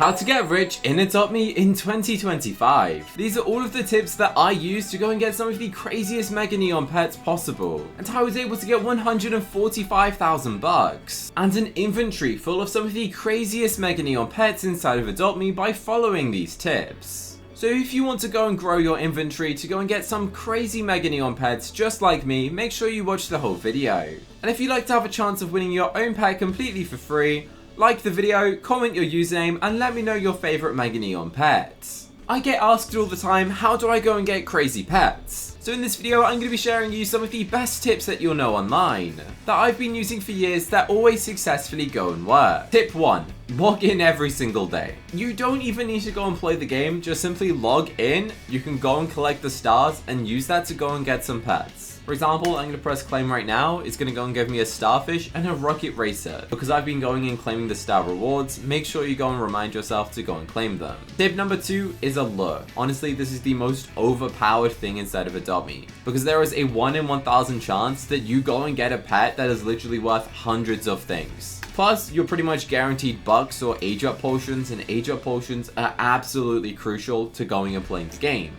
How to get rich in Adopt Me in 2025. These are all of the tips that I used to go and get some of the craziest Mega Neon pets possible, and how I was able to get 145,000 bucks, and an inventory full of some of the craziest Mega Neon pets inside of Adopt Me by following these tips. So if you want to go and grow your inventory to go and get some crazy Mega Neon pets just like me, make sure you watch the whole video. And if you'd like to have a chance of winning your own pet completely for free, like the video, comment your username, and let me know your favorite Mega Neon pets. I get asked all the time, how do I go and get crazy pets? So in this video, I'm going to be sharing you some of the best tips that you'll know online, that I've been using for years that always successfully go and work. Tip 1. Log in every single day. You don't even need to go and play the game, just simply log in. You can go and collect the stars and use that to go and get some pets. For example, I'm going to press claim right now. It's going to go and give me a starfish and a rocket racer. Because I've been going and claiming the star rewards, make sure you go and remind yourself to go and claim them. Tip number 2 is a lure. Honestly, this is the most overpowered thing inside of Adopt Me, because there is a 1 in 1,000 chance that you go and get a pet that is literally worth hundreds of things. Plus, you're pretty much guaranteed bucks or age up potions, and age up potions are absolutely crucial to going and playing the game.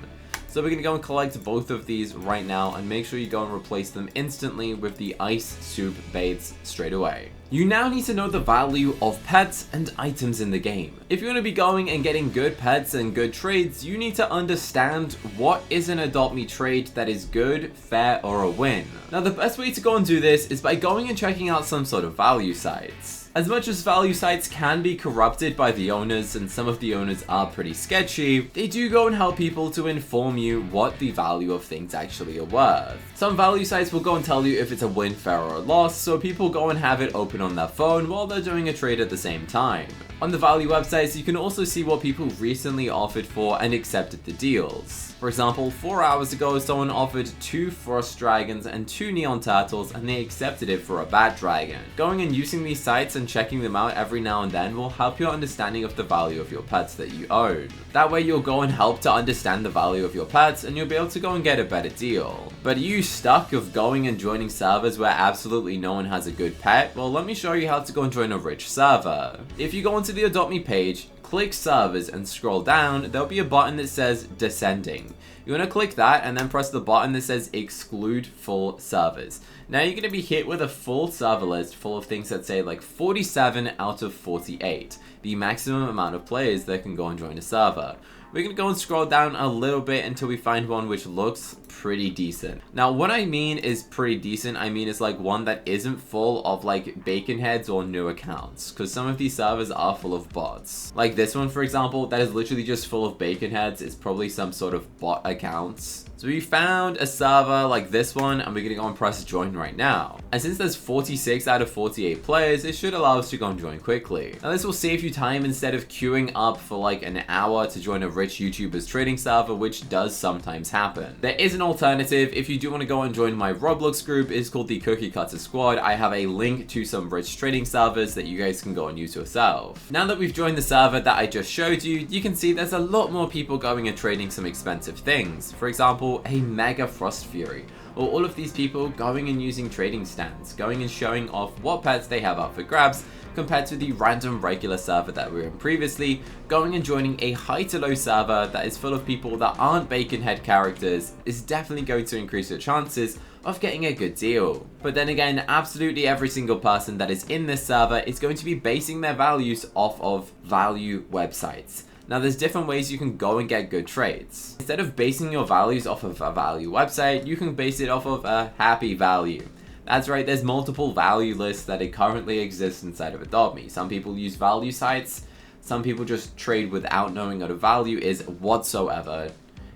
So we're going to go and collect both of these right now, and make sure you go and replace them instantly with the ice soup baits straight away. You now need to know the value of pets and items in the game. If you're going to be going and getting good pets and good trades, you need to understand what is an Adopt Me trade that is good, fair, or a win. Now the best way to go and do this is by going and checking out some sort of value sites. As much as value sites can be corrupted by the owners, and some of the owners are pretty sketchy, they do go and help people to inform you what the value of things actually are worth. Some value sites will go and tell you if it's a win, fair, or a loss, so people go and have it open on their phone while they're doing a trade at the same time. On the value websites, you can also see what people recently offered for and accepted the deals. For example, 4 hours ago, someone offered 2 frost dragons and 2 neon turtles, and they accepted it for a bat dragon. Going and using these sites and checking them out every now and then will help your understanding of the value of your pets that you own. That way you'll go and help to understand the value of your pets, and you'll be able to go and get a better deal. But are you stuck of going and joining servers where absolutely no one has a good pet? Well, let me show you how to go and join a rich server. If you go onto the Adopt Me page, click servers and scroll down, there'll be a button that says descending. You want to click that and then press the button that says exclude full servers. Now you're going to be hit with a full server list full of things that say like 47 out of 48, the maximum amount of players that can go and join a server. We're going to go and scroll down a little bit until we find one which looks pretty decent. Now what I mean is pretty decent, I mean it's like one that isn't full of like bacon heads or new accounts, because some of these servers are full of bots. Like this one for example, that is literally just full of bacon heads. It's probably some sort of bot accounts. So we found a server like this one, and we're gonna go and press join right now. And since there's 46 out of 48 players, it should allow us to go and join quickly. Now this will save you time instead of queuing up for like an hour to join a rich YouTuber's trading server, which does sometimes happen. There is an alternative. If you do want to go and join my Roblox group, it's called the CookieCutter squad. I have a link to some rich trading servers that you guys can go and use yourself. Now that we've joined the server that I just showed you, you can see there's a lot more people going and trading some expensive things. For example, a mega frost fury, or all of these people going and using trading stands, going and showing off what pets they have up for grabs, compared to the random regular server that we were in previously. Going and joining a high to low server that is full of people that aren't bacon head characters is definitely going to increase your chances of getting a good deal. But then again, absolutely every single person that is in this server is going to be basing their values off of value websites. Now there's different ways you can go and get good trades. Instead of basing your values off of a value website, you can base it off of a happy value. That's right, there's multiple value lists that currently exist inside of Adopt Me. Some people use value sites, some people just trade without knowing what a value is whatsoever,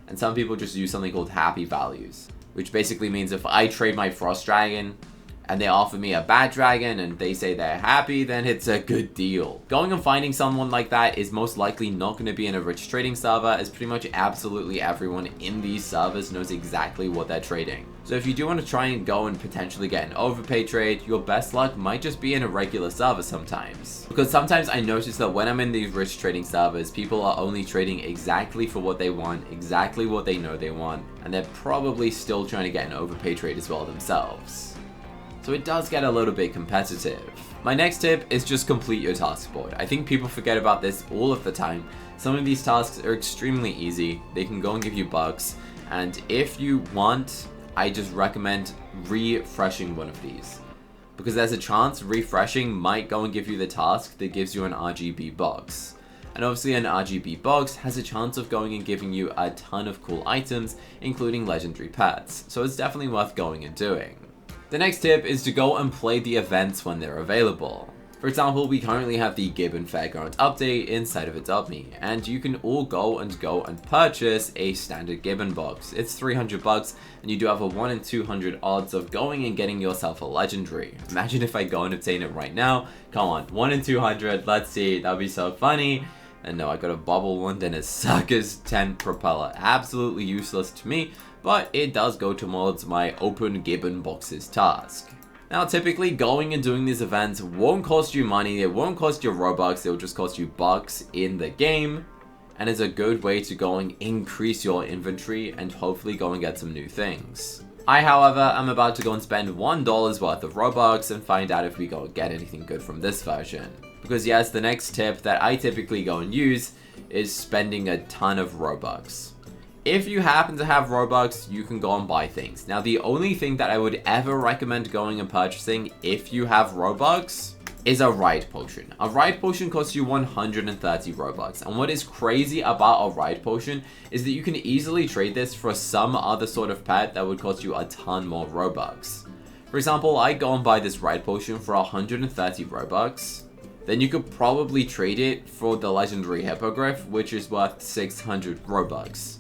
and some people just use something called happy values, which basically means if I trade my frost dragon and they offer me a bat dragon and they say they're happy, then it's a good deal. Going and finding someone like that is most likely not going to be in a rich trading server, as pretty much absolutely everyone in these servers knows exactly what they're trading. So if you do want to try and go and potentially get an overpay trade, your best luck might just be in a regular server sometimes. Because sometimes I notice that when I'm in these rich trading servers, people are only trading exactly for what they want, exactly what they know they want, and they're probably still trying to get an overpay trade as well themselves. So it does get a little bit competitive. My next tip is just complete your task board. I think people forget about this all of the time. Some of these tasks are extremely easy. They can go and give you bucks. And if you want, I just recommend refreshing one of these. Because there's a chance refreshing might go and give you the task that gives you an RGB box. And obviously an RGB box has a chance of going and giving you a ton of cool items, including legendary pets. So it's definitely worth going and doing. The next tip is to go and play the events when they're available. For example, we currently have the Gibbon Fairground update inside of Adopt Me, and you can all go and purchase a standard Gibbon box. It's 300 bucks, and you do have a 1 in 200 odds of going and getting yourself a legendary. Imagine if I go and obtain it right now. Come on, 1 in 200, let's see, that'd be so funny. And no, I got a bubble one and a Suckers 10 propeller. Absolutely useless to me, but it does go towards my open Gibbon boxes task. Now, typically going and doing these events won't cost you money, it won't cost you Robux, it will just cost you bucks in the game. And it's a good way to go and increase your inventory and hopefully go and get some new things. I, however, am about to go and spend $1 worth of Robux and find out if we go and get anything good from this version. Because yes, the next tip that I typically go and use is spending a ton of Robux. If you happen to have Robux, you can go and buy things. Now, the only thing that I would ever recommend going and purchasing if you have Robux is a ride potion. A ride potion costs you 130 Robux. And what is crazy about a ride potion is that you can easily trade this for some other sort of pet that would cost you a ton more Robux. For example, I go and buy this ride potion for 130 Robux. Then you could probably trade it for the legendary hippogriff, which is worth 600 Robux.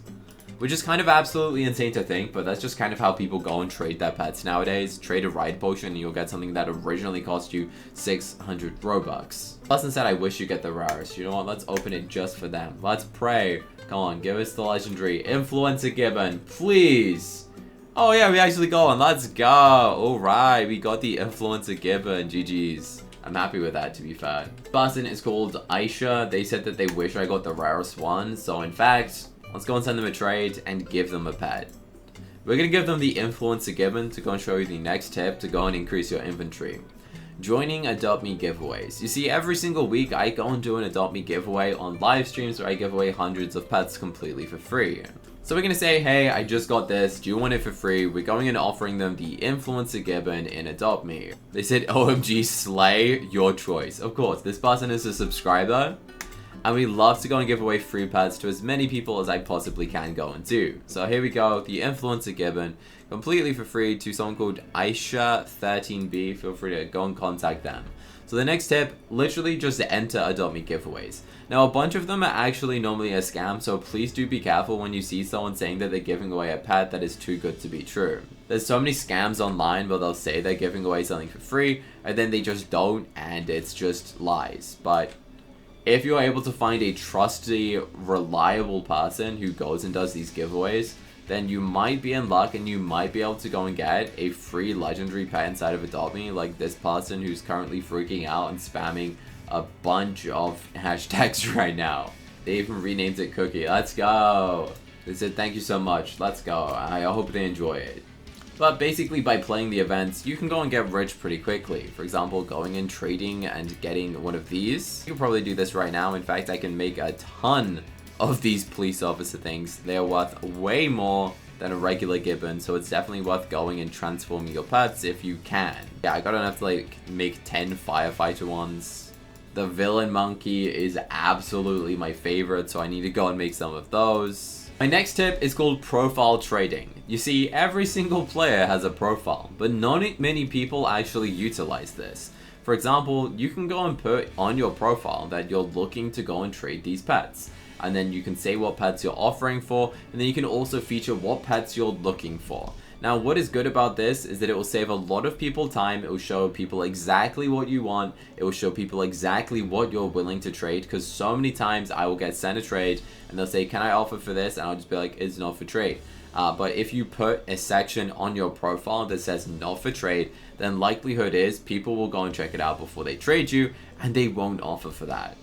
Which is kind of absolutely insane to think, but that's just kind of how people go and trade their pets nowadays. Trade a ride potion and you'll get something that originally cost you 600 Robux. Plus, instead, I wish you get the rarest. You know what? Let's open it just for them. Let's pray. Come on, give us the legendary Influencer Gibbon, please. Oh yeah, we actually got one. Let's go. Alright, we got the Influencer Gibbon. GG's. I'm happy with that, to be fair. Person is called Aisha. They said that they wish I got the rarest one. So in fact, let's go and send them a trade and give them a pet. We're going to give them the Influencer Gibbon to go and show you the next tip to go and increase your inventory. Joining Adopt Me giveaways. You see, every single week I go and do an Adopt Me giveaway on live streams where I give away hundreds of pets completely for free. So we're going to say, hey, I just got this, do you want it for free? We're going and offering them the Influencer Gibbon in Adopt Me. They said, OMG, slay, your choice. Of course, this person is a subscriber. And we love to go and give away free pets to as many people as I possibly can go and do. So here we go, the Influencer Gibbon, completely for free to someone called Aisha13B. Feel free to go and contact them. So the next tip, literally just enter Adopt Me giveaways. Now, a bunch of them are actually normally a scam, so please do be careful when you see someone saying that they're giving away a pet that is too good to be true. There's so many scams online where they'll say they're giving away something for free, and then they just don't, and it's just lies. But if you're able to find a trusty, reliable person who goes and does these giveaways, then you might be in luck and you might be able to go and get a free legendary pet inside of Adopt Me, like this person who's currently freaking out and spamming a bunch of hashtags right now. They even renamed it Cookie. Let's go. They said thank you so much. Let's go. I hope they enjoy it. But basically, by playing the events, you can go and get rich pretty quickly. For example, going and trading and getting one of these. You can probably do this right now. In fact, I can make a ton of these police officer things. They are worth way more than a regular Gibbon, so it's definitely worth going and transforming your pets if you can. Yeah, I got enough to like make 10 firefighter ones. The villain monkey is absolutely my favorite, so I need to go and make some of those. My next tip is called profile trading. You see, every single player has a profile, but not many people actually utilize this. For example, you can go and put on your profile that you're looking to go and trade these pets. And then you can say what pets you're offering for, and then you can also feature what pets you're looking for. Now, what is good about this is that it will save a lot of people time. It will show people exactly what you want. It will show people exactly what you're willing to trade, because so many times I will get sent a trade and they'll say, can I offer for this? And I'll just be like, it's not for trade. But if you put a section on your profile that says not for trade, then likelihood is people will go and check it out before they trade you, and they won't offer for that.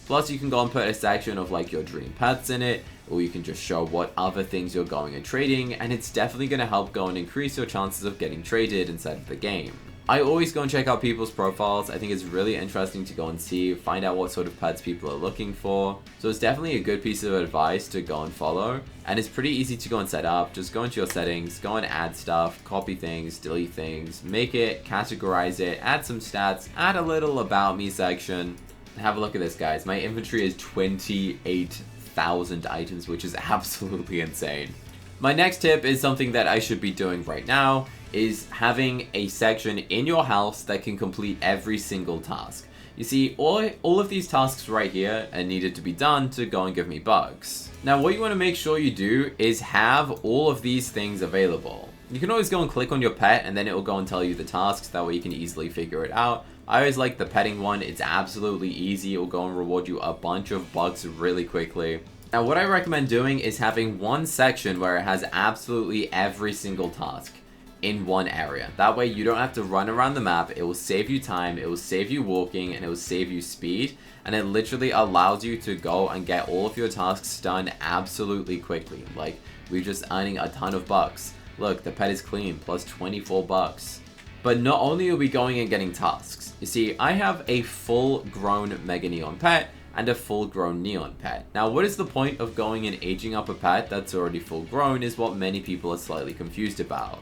Plus, you can go and put a section of like your dream pets in it, or you can just show what other things you're going and trading, and it's definitely going to help go and increase your chances of getting traded inside of the game. I always go and check out people's profiles. I think it's really interesting to go and find out what sort of pets people are looking for. So it's definitely a good piece of advice to go and follow. And it's pretty easy to go and set up. Just go into your settings, go and add stuff, copy things, delete things, make it, categorize it, add some stats, add a little about me section. Have a look at this, guys. My inventory is 28,000 items, which is absolutely insane. My next tip is something that I should be doing right now, is having a section in your house that can complete every single task. You see, all of these tasks right here are needed to be done to go and give me bugs. Now, what you want to make sure you do is have all of these things available. You can always go and click on your pet and then it will go and tell you the tasks. That way you can easily figure it out. I always like the petting one. It's absolutely easy. It will go and reward you a bunch of bugs really quickly. Now, what I recommend doing is having one section where it has absolutely every single task in one area. That way you don't have to run around the map. It will save you time, it will save you walking, and it will save you speed. And it literally allows you to go and get all of your tasks done absolutely quickly. Like, we're just earning a ton of bucks. Look, the pet is clean, plus 24 bucks. But not only are we going and getting tasks, you see, I have a full-grown Mega Neon pet and a full-grown Neon pet. Now, what is the point of going and aging up a pet that's already full-grown is what many people are slightly confused about.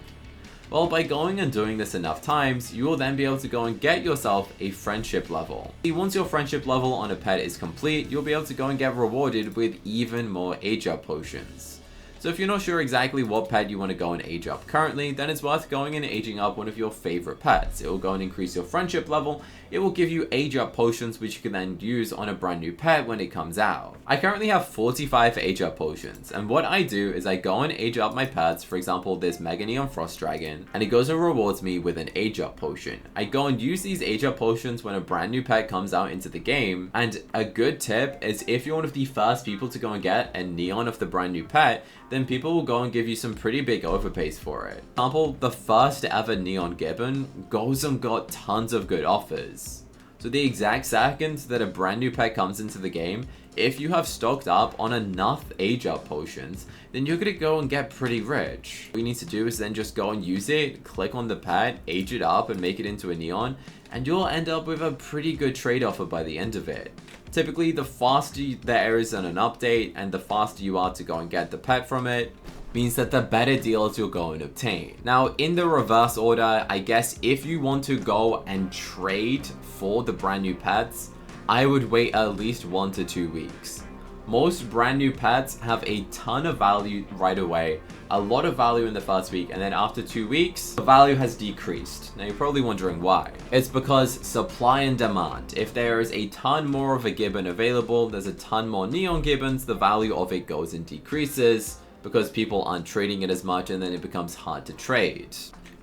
Well, by going and doing this enough times, you will then be able to go and get yourself a friendship level. Once your friendship level on a pet is complete, you'll be able to go and get rewarded with even more age up potions. So if you're not sure exactly what pet you want to go and age up currently, then it's worth going and aging up one of your favorite pets. It will go and increase your friendship level. It will give you age up potions, which you can then use on a brand new pet when it comes out. I currently have 45 age up potions, and what I do is I go and age up my pets. For example, this Mega Neon Frost Dragon, and it goes and rewards me with an age up potion. I go and use these age up potions when a brand new pet comes out into the game, and a good tip is if you're one of the first people to go and get a Neon of the brand new pet, then people will go and give you some pretty big overpays for it. For example, the first ever Neon Gibbon goes and got tons of good offers. So the exact second that a brand new pet comes into the game, if you have stocked up on enough age up potions, then you're gonna go and get pretty rich. What you need to do is then just go and use it, click on the pet, age it up and make it into a Neon, and you'll end up with a pretty good trade offer by the end of it. Typically, the faster there is on an update and the faster you are to go and get the pet from it, means that the better deals you'll go and obtain. Now, in the reverse order, I guess if you want to go and trade for the brand new pets, I would wait at least 1 to 2 weeks. Most brand new pets have a ton of value right away, a lot of value in the first week, and then after 2 weeks, the value has decreased. Now you're probably wondering why. It's because supply and demand. If there is a ton more of a gibbon available, there's a ton more Neon Gibbons, the value of it goes and decreases because people aren't trading it as much, and then it becomes hard to trade.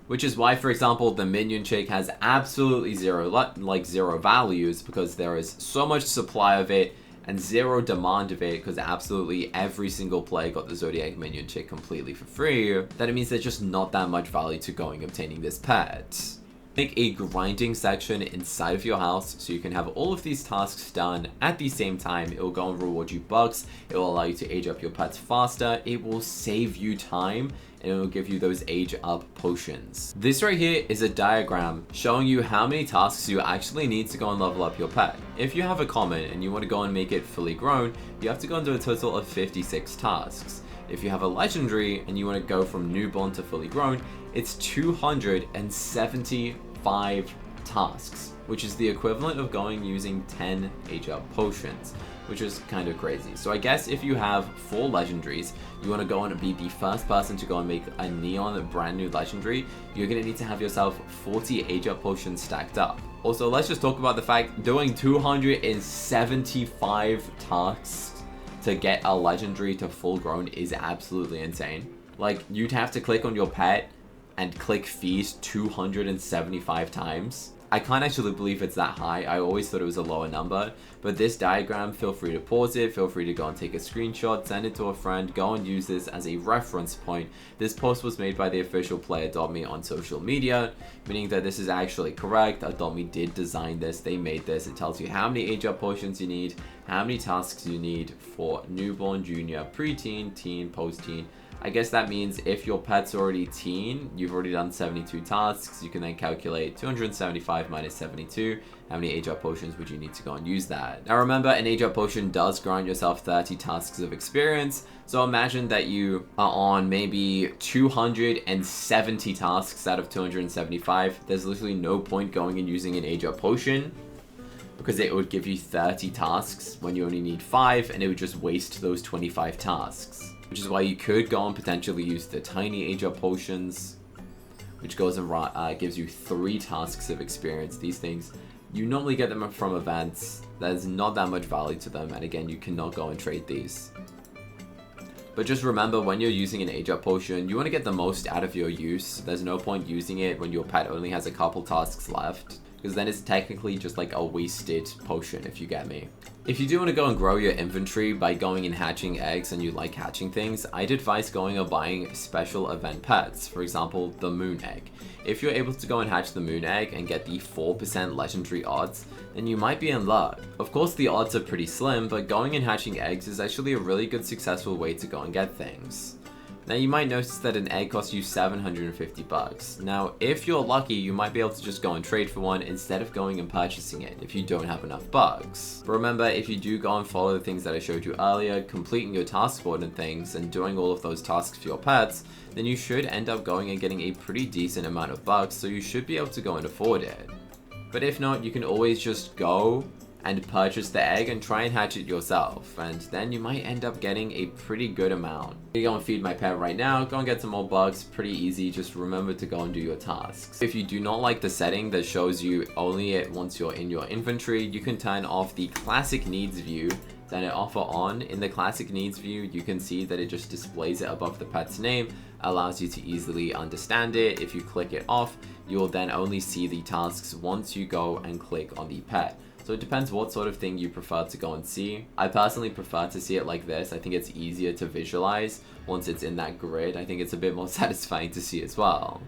Which is why, for example, the Minion Chick has absolutely zero values, because there is so much supply of it and zero demand of it, because absolutely every single player got the Zodiac Minion Chick completely for free, that it means there's just not that much value to going obtaining this pet. Make a grinding section inside of your house so you can have all of these tasks done at the same time. It will go and reward you bucks. It will allow you to age up your pets faster. It will save you time, and it will give you those age up potions. This right here is a diagram showing you how many tasks you actually need to go and level up your pet. If you have a common and you want to go and make it fully grown, you have to go and do a total of 56 tasks. If you have a legendary and you want to go from newborn to fully grown, it's 275 tasks, which is the equivalent of going using 10 age up potions, which is kind of crazy. So I guess if you have 4 legendaries, you want to go and be the first person to go and make a Neon brand new legendary, you're going to need to have yourself 40 age up potions stacked up. Also, let's just talk about the fact doing 275 tasks to get a legendary to full grown is absolutely insane. Like, you'd have to click on your pet and click feast 275 times. I can't actually believe it's that high. I always thought it was a lower number, but this diagram, feel free to pause it, feel free to go and take a screenshot, send it to a friend, go and use this as a reference point. This post was made by the official player.me on social media, meaning that this is actually correct. Adopt.me did design this, they made this. It tells you how many age up potions you need, how many tasks you need for newborn, junior, preteen, teen, post-teen, I guess that means if your pet's already teen, you've already done 72 tasks, you can then calculate 275 minus 72. How many age up potions would you need to go and use that? Now remember, an age up potion does grant yourself 30 tasks of experience. So imagine that you are on maybe 270 tasks out of 275. There's literally no point going and using an age up potion, because it would give you 30 tasks when you only need 5, and it would just waste those 25 tasks. Which is why you could go and potentially use the tiny age up potions, which goes and gives you 3 tasks of experience. These things, you normally get them from events. There's not that much value to them, and again, you cannot go and trade these. But just remember, when you're using an age up potion, you want to get the most out of your use. There's no point using it when your pet only has a couple tasks left, because then it's technically just like a wasted potion, if you get me. If you do want to go and grow your inventory by going and hatching eggs and you like hatching things, I'd advise going and buying special event pets, for example, the moon egg. If you're able to go and hatch the moon egg and get the 4% legendary odds, then you might be in luck. Of course, the odds are pretty slim, but going and hatching eggs is actually a really good successful way to go and get things. Now you might notice that an egg costs you 750 bucks. Now, if you're lucky, you might be able to just go and trade for one instead of going and purchasing it if you don't have enough bucks. But remember, if you do go and follow the things that I showed you earlier, completing your task board and things, and doing all of those tasks for your pets, then you should end up going and getting a pretty decent amount of bucks, so you should be able to go and afford it. But if not, you can always just go and purchase the egg and try and hatch it yourself, and then you might end up getting a pretty good amount. I'm gonna go and feed my pet right now, go and get some more bugs, pretty easy, just remember to go and do your tasks. If you do not like the setting that shows you only it once you're in your inventory, you can turn off the classic needs view, turn it off or on. In the classic needs view, you can see that it just displays it above the pet's name, allows you to easily understand it. If you click it off, you'll then only see the tasks once you go and click on the pet. So it depends what sort of thing you prefer to go and see. I personally prefer to see it like this. I think it's easier to visualize once it's in that grid. I think it's a bit more satisfying to see as well.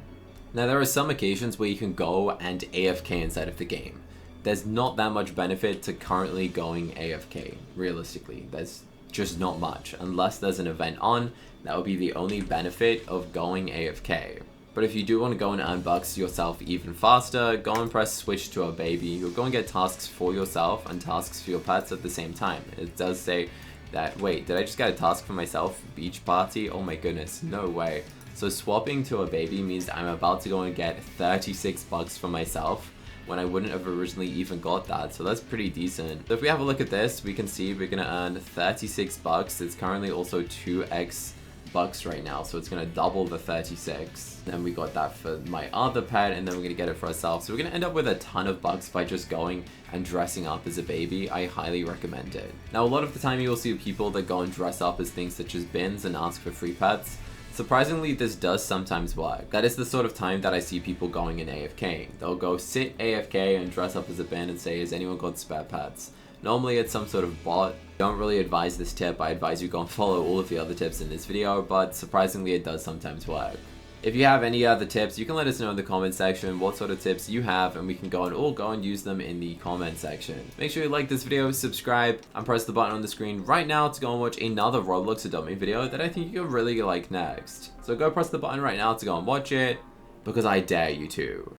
Now there are some occasions where you can go and AFK inside of the game. There's not that much benefit to currently going AFK, realistically. There's just not much. Unless there's an event on, that would be the only benefit of going AFK. But if you do want to go and earn bucks yourself even faster, go and press switch to a baby. You'll go and get tasks for yourself and tasks for your pets at the same time. It does say that, wait, did I just get a task for myself? Beach party? Oh my goodness, no way. So swapping to a baby means I'm about to go and get 36 bucks for myself when I wouldn't have originally even got that. So that's pretty decent. So if we have a look at this, we can see we're going to earn 36 bucks. It's currently also 2x bucks right now, so it's gonna double the 36. Then we got that for my other pet, and then we're gonna get it for ourselves. So we're gonna end up with a ton of bucks by just going and dressing up as a baby. I highly recommend it. Now, a lot of the time you will see people that go and dress up as things such as bins and ask for free pets. Surprisingly, this does sometimes work. That is the sort of time that I see people going in AFK. They'll go sit AFK and dress up as a bin and say, has anyone got spare pets? Normally it's some sort of bot. Don't really advise this tip. I advise you go and follow all of the other tips in this video, but surprisingly it does sometimes work. If you have any other tips, you can let us know in the comment section what sort of tips you have, and we can go and use them in the comment section. Make sure you like this video, subscribe, and press the button on the screen right now to go and watch another Roblox Adopt Me video that I think you'll really like next. So go press the button right now to go and watch it, because I dare you to.